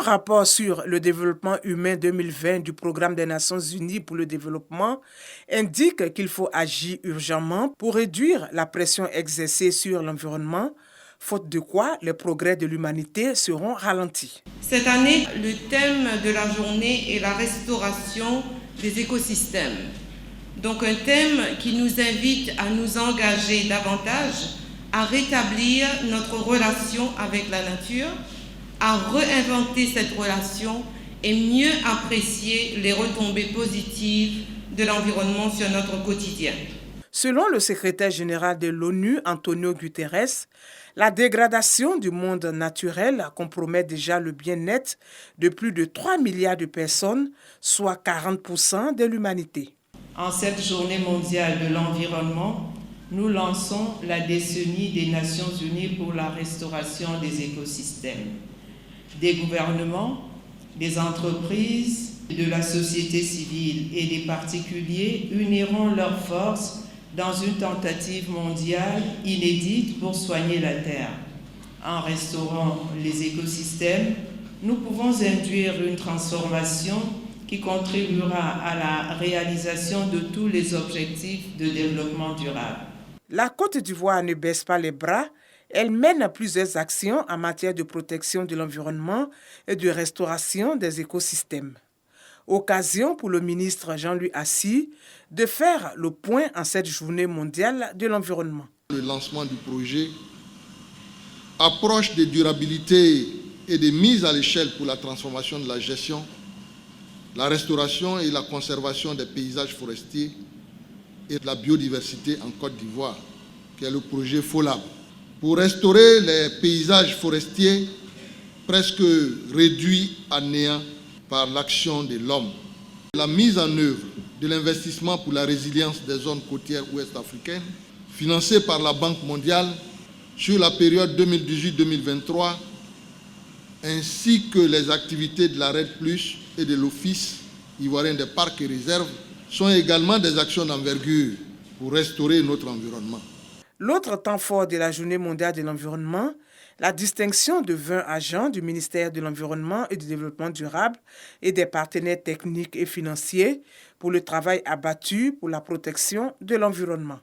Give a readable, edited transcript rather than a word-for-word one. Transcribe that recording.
Un rapport sur le développement humain 2020 du Programme des Nations Unies pour le développement indique qu'il faut agir urgemment pour réduire la pression exercée sur l'environnement, faute de quoi les progrès de l'humanité seront ralentis. Cette année, le thème de la journée est la restauration des écosystèmes. Donc un thème qui nous invite à nous engager davantage à rétablir notre relation avec la nature, à réinventer cette relation et mieux apprécier les retombées positives de l'environnement sur notre quotidien. Selon le secrétaire général de l'ONU, Antonio Guterres, la dégradation du monde naturel compromet déjà le bien-être de plus de 3 milliards de personnes, soit 40% de l'humanité. En cette journée mondiale de l'environnement, nous lançons la décennie des Nations Unies pour la restauration des écosystèmes. Des gouvernements, des entreprises, de la société civile et des particuliers uniront leurs forces dans une tentative mondiale inédite pour soigner la Terre. En restaurant les écosystèmes, nous pouvons induire une transformation qui contribuera à la réalisation de tous les objectifs de développement durable. La Côte d'Ivoire ne baisse pas les bras. Elle mène plusieurs actions en matière de protection de l'environnement et de restauration des écosystèmes. Occasion pour le ministre Jean-Louis Assy de faire le point en cette journée mondiale de l'environnement. Le lancement du projet approche de durabilité et de mise à l'échelle pour la transformation de la gestion, la restauration et la conservation des paysages forestiers et de la biodiversité en Côte d'Ivoire, qui est le projet FOLAB. Pour restaurer les paysages forestiers presque réduits à néant par l'action de l'homme. La mise en œuvre de l'investissement pour la résilience des zones côtières ouest africaines, financé par la Banque mondiale sur la période 2018-2023, ainsi que les activités de la RED+ et de l'Office ivoirien des parcs et réserves, sont également des actions d'envergure pour restaurer notre environnement. L'autre temps fort de la Journée mondiale de l'environnement, la distinction de 20 agents du ministère de l'Environnement et du Développement durable et des partenaires techniques et financiers pour le travail abattu pour la protection de l'environnement.